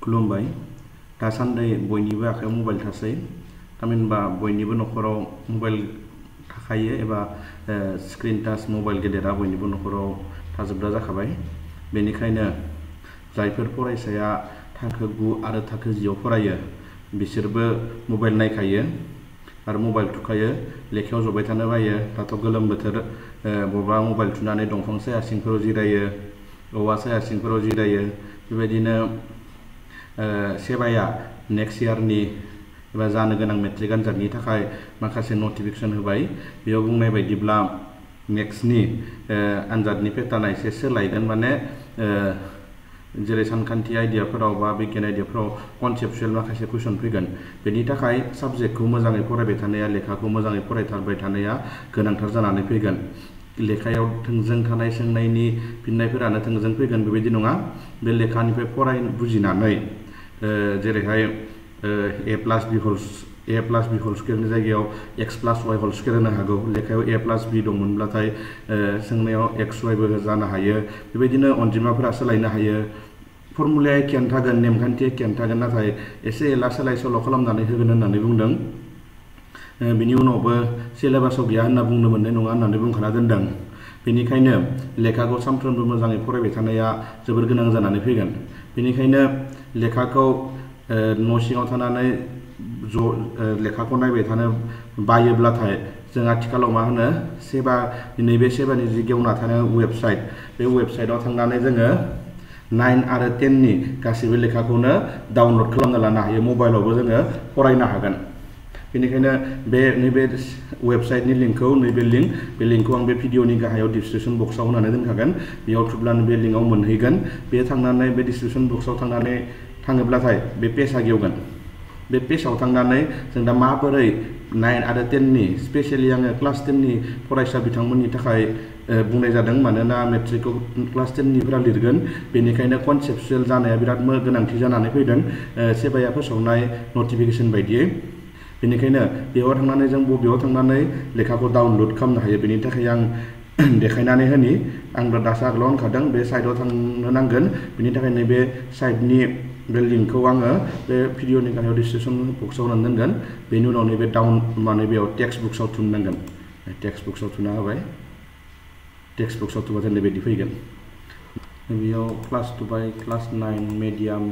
खुलुमबाय दासान्दि बयनिबो आखायाव मबाइल थासै थामहिनबा बयनिबो नखराव मबाइल थाखायो एबा स्क्रिन टाच मबाइल गेदेरा बयनिबो नखराव थाजोबग्रा जाखाबाय बेनिखायनो जायफोर फरायसाया थाखो 9 आरो थाखो 10 आव फरायो बिसोरबो मबाइल नायखायो आरो मबाइल थुखायो लेखायाव जबाय थानो बायो दाथ' गोलोम बोथोर बबा मबाइल थुनानै दंफां साया सिंफोराव जिरायो औवा साया सिंफोराव जिरायो बेबायदिनो सेबाया नेक्स्ट इयारनि एबा जानो गोनां मेट्रिक आनजादनि थाखाय माखासे नटिफिकेशन होबाय बेयाव बुंनाय बायदिब्ला नेक्स्टनि आनजादनि पेटार्नआ एसे सोलायगोन माने जेरै सानखान्थि आयदाफोराव बा बिगियान आयदाफोराव कनसेप्चुएल माखासे कुइसन फैगोन बेनि थाखाय साबजेक्टखौ मोजाङै फरायबाय थानाया लेखाखौ मोजाङै फरायथारबाय थानाया गोनांथार जानानै फैगोन लेखायाव थोंजों थानाय सोंनायनि फिननायफोरानो थोंजों फैगोन बेबायदि नङा बे लेखानिफ्राय फराय बुजिनानै जेरैहाय a plus b होल स्क्वायरनि जायगायाव x plus y whole square होनो हागौ लेखायाव a plus b दंमोनब्लाथाय सोंनायाव x y बो जानो हायो बेबायदिनो अनजिमाफोरा सोलायनो हायो फर्मुलाया एखेयानो थागोन नेमखान्थि एखेयानो थागोन नाथाय एसे एला सोलाय सोल' खालामनानै होगोन होननानै बुंदों बिनि उनावबो सिलेबासाव गैया होनना बुंनो मोननाय नङा होननानै बुंखाना दोनदों बेनिखायनो लेखाखौ सानफ्रोमबो मोजाङै फरायबाय थानाया जोबोर गोनां जानानै फैगोन बेनिखायनो लेखाखौ न' सिङाव थानानै लेखाखौ नायबाय थानो बायोब्लाथाय जों आथिखालाव मा होनो नैबे सेबानि जि गेवना थानाय वेबसाइट बे वेबसाइटआव थांनानै जोङो 9 आरो 10 नि गासैबो लेखाखौनो डाउनलड खालामना लानो हायो मबाइलावबो जोङो फरायनो हागोन बेनिखायनो नैबे वेबसाइटनि लिंकखौ बे लिंकखौ आं बे भिडिअनि गाहायाव डिसक्रिपशन बक्सआव होनानै दोनखागोन बेयाव थुब्लानो बे लिंकआव मोनहैगोन बे थांनानै बे डिसक्रिपशन बक्सआव थाङोब्लाथाय बे पेजआ गेवगोन बे पेजआव थांनानै जों दा माबोरै 9 आरो 10 नि स्पेशली आङो क्लास 10 नि फरायसा बिथांमोननि थाखाय बुंनाय जादों मानोना मेट्रिकखौ क्लास 10 निफोरा लिरगोन बेनिखायनो कनसेप्चुएल जानाया बिराद गोनांथि जानानै फैदों सेबाया फोसावनाय नटिफिकेशन बायदियै बेनिखायनो बेयाव थांनानै जों बबेयाव थांनानै लेखाखौ डाउनलड खालामनो हायो बेनि थाखाय आं देखायनानै होनि आं दासो आगोलाव होनखादों बे साइटआव थांनो नांगोन बेनि थाखाय नैबे साइटनि बे लिंकखौ आङो बे भिडिअनि गाहायाव डिसक्रिपशन बक्सआव होनानै दोनगोन बेनि उनाव नैबे बेयाव टेक्स्ट बुक्सआव थुननांगोन टेक्स्ट बुक्सआव थुना होबाय टेक्स्ट बुक्सआव थुबाथाय नैबायदि फैगोन बेयाव क्लास थुबाय क्लास 9 मिडियाम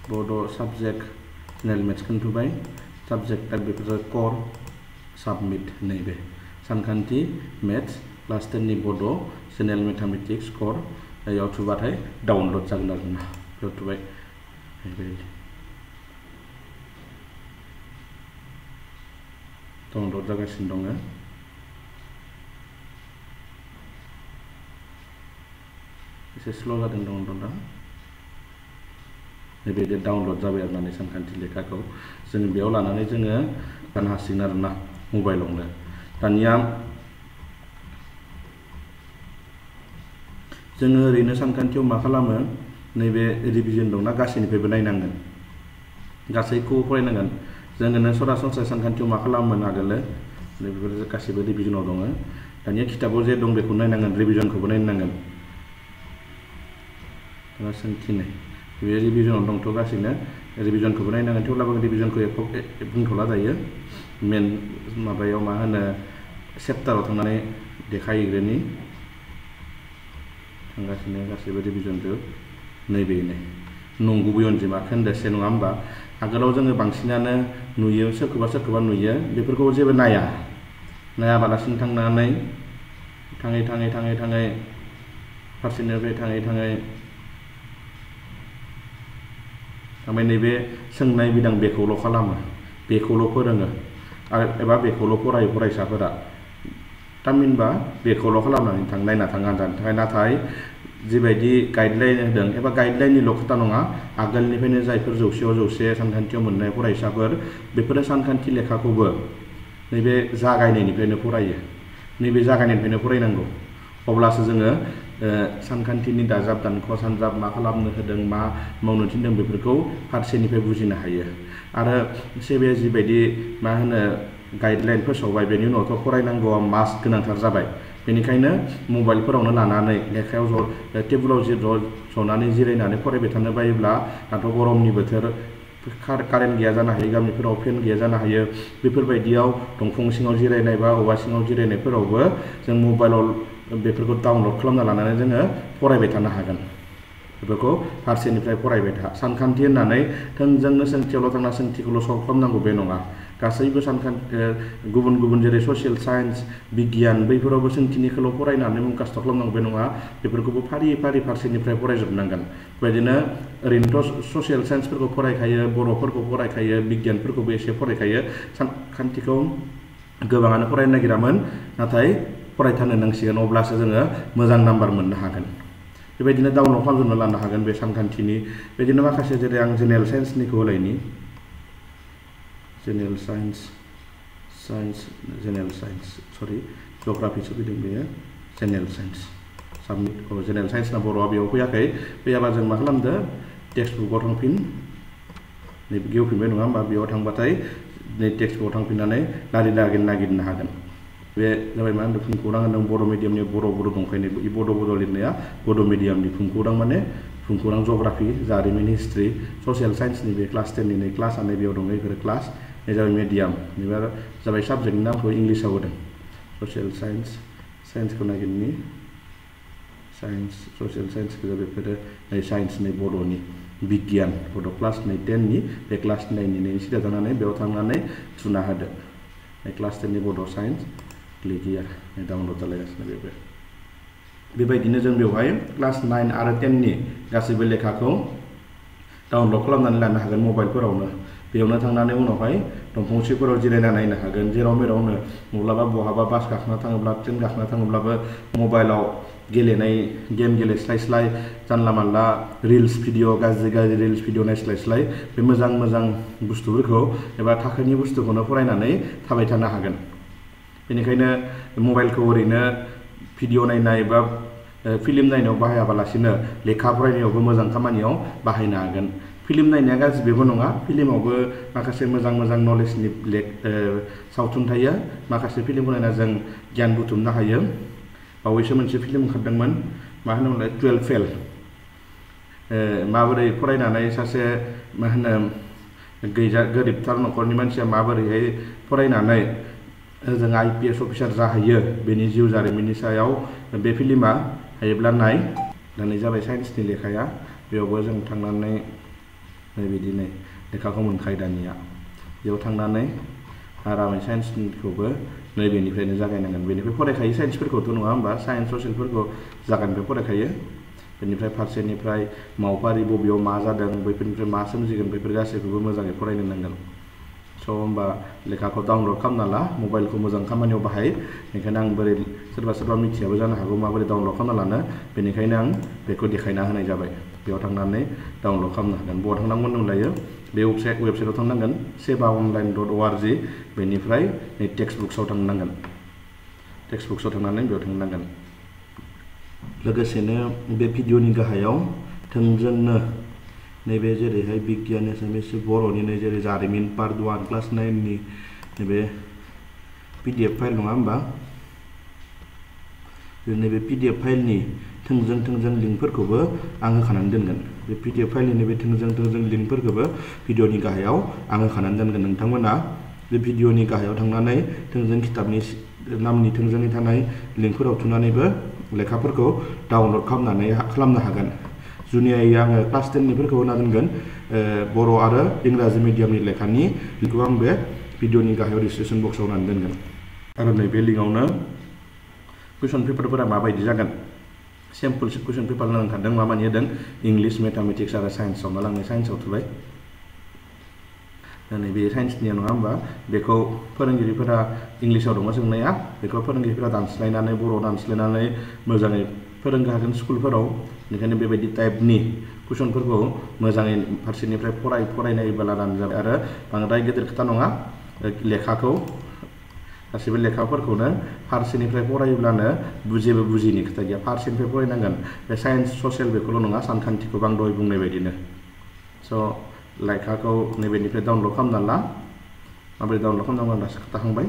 बड' साबजेक्ट जेनेरेल मेथ्सखौनो थुबाय साबजेक्ट टाइप बेफोर कर साबमिट नैबे सानखान्थि मेथ्स क्लास 10 नि बड' जेनेरेल मेथामेटिक्स कर बेयाव थुबाथाय डाउनलड जागोन आरो ना बेयाव थुबाय डाउनलड जागासिनो दङ एसे स्ल' जादों डाउनलडआ बेबायदि डाउनलड जाबाय आरो सानखान्थि लेखाखौ जोङो बेयाव लानानै जोङो गाननो हासिगोन आरो ना मबाइलावनो दानिया जोङो ओरैनो सानखान्थियाव मा खालामो नैबे रिभिजन दंना गासैनिफ्रायबो नायनांगोन गासैखौबो फरायनांगोन जोङो सरासनस्रा सानखान्थियाव मा खालामोन आगोलो बेफोर गासैबो रिभिजनाव दङ दानिया खिथाबाव जे दं बेखौ नायनांगोन रिभिजनखौबो नायनांगोन सोंथिनाय बे रिभिजनाव दंथ' गासैनो रिभिजनखौबो नायनांगोन थेवब्लाबो रिभिजनखौ बुंथ'ला दायो मेन माबायाव मा होनो चेप्टाराव थांनानै देखायहैग्रोनि थांगासिनो गासैबो रिभिजनजों नैबेनो नंगुबै अनजिमा खोन्दोसे नङा होमबा आगोलाव जोङो बांसिनानो नुयो सोरखौबा नुयो बेफोरखौ जेबो नायाबालासिनो थांनानै थाङै फारसेनिफ्राय थाङै ओमफ्राय नैबे सोंनाय बिदां बेखौल' खालामो बेखौल' फोरोङो एबा बेखौल' फरायो फरायसाफोरा थामहिनबा बेखौल' खालामनानै नायना थाङा जानो थाखाय नाथाय जिबायदि गाइडलाइन होदों एबा गाइडलाइननिल' खोथा नङा आगोलनिफ्रायनो जायफोर 100 सानखान्थियाव मोननाय फरायसाफोर बेफोरो सानखान्थि लेखाखौबो नैबे जागायनायनिफ्रायनो फरायो नैबे जागायनायनिफ्रायनो फरायनांगौ अब्लासो जोङो सानखान्थिनि दाजाब दानख' सानजाब मा खालामनो होदों मा मावनो थिनदों बेफोरखौ फारसेनिफ्राय बुजिनो हायो आरो सेबाया जिबायदि मा होनो गाइडलाइन फोसावबाय बेनि उनावथ' फरायनांगौआ मास्ट गोनांथार जाबाय बेनिखायनो मबाइलफोरावनो लानानै लेखायाव टेबुलाव जनानै जिरायनानै फरायबाय थानो बायोब्ला दाथ' गरमनि बोथोर कारेन्ट गैया जानो हायो गामिफोराव फेन गैया जानो हायो बेफोरबायदियाव दंफां सिङाव जिरायनाय बा औवा सिङाव जिरायनायफोरावबो जों मबाइलाव बेफोरखौ डाउनलड खालामना लानानै जोङो फरायबाय थानो हागोन बेफोरखौ फारसेनिफ्राय फरायबाय था सानखान्थि होननानै थोंजोंनो सोंथियावल' थांना सोंथिखौल' सल्भ खालामनांगौ बे नङा गासैबो गुबुन गुबुन जेरै ससियेल साइन्स बिगियान बैफोरावबो सोंथिनिखौल' फरायनानै मुखास्थ' खालामनांगौ बे नङा बेफोरखौबो फारि फारि फारसेनिफ्राय फरायजोबनांगोन बेबायदिनो ओरैनोथ' ससियेल साइन्सफोरखौ फरायखायो बर'फोरखौ फरायखायो बिगियानफोरखौबो एसे फरायखायो सानखान्थिखौ गोबाङानो फरायनो नागिरामोन नाथाय फरायथारनो नांसिगोन अब्लासो जोङो मोजां नाम्बार मोननो हागोन बेबायदिनो डाउनलड खालामजोबना लानो हागोन बे सानखान्थिनि बेदिनो माखासे जेरै आं जेनेरेल साइन्सनिखौ होलायनि जेनेरेल साइन्स सरि जिअग्राफिसो फैदों बेयो जेनेरेल साइन्स साबमिट जेनेरेल साइन्सना बर'आ बेयाव फैयाखै फैयाबा जों मा खालामदो टेक्स्ट बुकआव थांफिन नै गेवफिनबाय नङा होमबा बेयाव थांबाथाय नै टेक्स्ट बुकआव थांफिननानै नागिरनो हागोन बे जाबाय मा होनदों भुमखौरां होनदों बर' मिडियामनि बर' दंखायनो बड' लिरनाया बड' मिडियामनि भुमखौरां माने भुमखौरां जिअग्राफि जारिमिन हिस्ट्रि ससियेल साइन्सनि बे क्लास 10नि नै क्लासआनो बेयाव दङ बेफोर क्लास बे जाबाय मिडियाम बेबा जाबाय साबजेक्टनि नामखौ इंलिसाव होदों ससियेल साइन्सखौ नागिरनि साइन्स ससियेल साइन्सखौ जाबाय बेफोरो नै साइन्सनि बड'नि बिगियान बड' क्लास 10नि बे क्लास 9नि नै सिदा जानानै बेयाव थांनानै थुना होदो क्लास 10नि बड' साइन्स क्लिक हियार डाउनलड जालायगासिनो बेबायदिनो जों बेवहाय क्लास 9 आरो 10नि गासैबो लेखाखौ डाउनलड खालामनानै लानो हागोन मबाइलफोरावनो बेयावनो थांनानै उनावहाय दंफां सिंफोराव जिरायना नायनो हागोन जेराव मेरावनो माब्लाबा बहाबा बास गाखोना थाङोब्ला ट्रेन गाखोना थाङोब्लाबो मबाइलाव गेलेनाय गेम गेलेस्लाय जानला मानला रिल्स भिडिअ गाज्रि रिल्स भिडिअ नायस्लाय बे मोजां बुस्थुफोरखौ एबा थाखोनि बुस्थुखौनो फरायनानै थाबाय थानो हागोन बेनिखायनो मबाइलखौ ओरैनो भिडिअ नायनाय बा फिल्म नायनायाव बाहायाबालासिनो लेखा फरायनायावबो मोजां खामानियाव बाहायनो हागोन फिल्म नायनाया गाज्रि बेबो नङा फिल्मावबो माखासे मोजां नलेजनि सावथुन थायो माखासे फिल्मखौ नायना जों गियान बुथुमनो हायो बावैसो मोनसे फिल्म ओंखारदोंमोन मा होनोमोनलाय 12 फेल माबोरै फरायनानै सासे मा होनो गोरिबथार न'खरनि मानसिया माबोरैहाय फरायनानै जों IPS अफिसार जाहैयो बेनि जिउ जारिमिननि सायाव बे फिल्मा हायोब्ला नाय दानै जाबाय साइन्सनि लेखाया बेयावबो जों थांनानै बिदिनो लेखाखौ मोनखायो दानिया बेयाव थांनानै आरामै साइन्सनिखौबो नैबेनिफ्रायनो जागायनांगोन बेनिफ्राय फरायखायो साइन्सफोरखौथ' नङा होमबा साइन्स ससियेलफोरखौ जागायनिफ्राय फरायखायो बेनिफ्राय फारसेनिफ्राय मावफारि बबेयाव मा जादों बैफोरनिफ्राय मा सोमजिगोन बैफोर गासैखौबो मोजाङै फरायनो नांगोन स' होमबा लेखाखौ डाउनलड खालामना ला मबाइलखौ मोजां खामानियाव बाहाय बेनिखायनो आं बोरै सोरबा मिथियाबो जानो हागौ माबोरै डाउनलड खालामना लानो बेनिखायनो आं बेखौ देखायना होनाय जाबाय बेयाव थांनानै डाउनलड खालामनो हागोन बहा थांनांगोन होनलायो बे वेबसाइटआव थांनांगोन sevaonline.org बेनिफ्राय नै टेक्स्ट बुक्सआव थांनांगोन टेक्स्ट बुक्सआव थांनानै बेयाव थांनांगोन लोगोसेनो बे भिडिअनि गाहायाव थोंजोंनो नैबे जेरैहाय बिगियान एसामिस बर'नि नै जेरै जारिमिन पार्ट 1 क्लास 9नि नैबे PDF फाइल नङा होमबा नैबे PDF फाइलनि थोंजों लिंकफोरखौबो आं होखानानै दोनगोन बे PDF फाइलनि नैबे थोंजों लिंकफोरखौबो भिडिअनि गाहायाव आं होखानानै दोनगोन नोंथांमोना बे भिडिअनि गाहायाव थांनानै थोंजों खिताबनि नामनि थोंजोङै थानाय लिंकफोराव थुनानैबो लेखाफोरखौ डाउनलड खालामनो हागोन जुनियायै आङो क्लास 10निफोरखौ होना दोनगोन बर' आरो इंराजि मिडियामनि लेखानि लिंकखौ आं बे भिडिअनि गाहायाव डिसक्रिपसन बक्सआव होनानै दोनगोन आरो नैबे लिंकआवनो कुइसन पेपारफोरा माबायदि जागोन सिम्पल कुइसन पेपार होना ओंखारदों माबानि होदों इंलिश मेथामेटिक्स आरो साइन्सआव मा लांनाय साइन्सआव थुबाय नैबे साइन्सनिया नङा होमबा बेखौ फोरोंगिरिफोरा इंलिसाव दङ सोंनाया बेखौ फोरोंगिरिफोरा दानस्लायनानै बर' दानस्लायनानै मोजाङै फोरोंनो हागोन स्कुलफोराव बेनिखायनो बेबायदि टाइपनि कुइसनफोरखौ मोजाङै फारसेनिफ्राय फरायनायबा लानानै जाबाय आरो बांद्राय गेदेर खोथा नङा लेखाखौ गासैबो लेखाफोरखौनो फारसेनिफ्राय फरायोब्लानो जेबो बुजिनि खोथा गैया फारसेनिफ्राय फरायनांगोन बे साइन्स ससियेल बेखौल' नङा सानखान्थिखौ आं दहाय बुंनाय बायदिनो स' लेखाखौ नैबेनिफ्राय डाउनलड खालामना ला माबोरै डाउनलड खालामनांगौ आं दासो खोन्थाखांबाय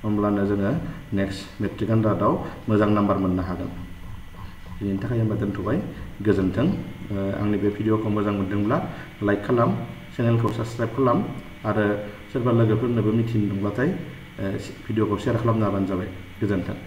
होमब्लानो जोङो नेक्स्ट मेट्रिक आनजादाव मोजां नाम्बार मोननो हागोन बेनि थाखाय होमबा दोनथ'बाय गोजोन्थों आंनि बे भिडिअखौ मोजां मोनदोंब्ला लाइक खालाम चेनेलखौ साबस्क्राइब खालाम आरो सोरबा लोगोफोरनोबो मिथिनो दंब्लाथाय भिडिअखौ शेयार खालामना होबानो जाबाय गोजोन्थों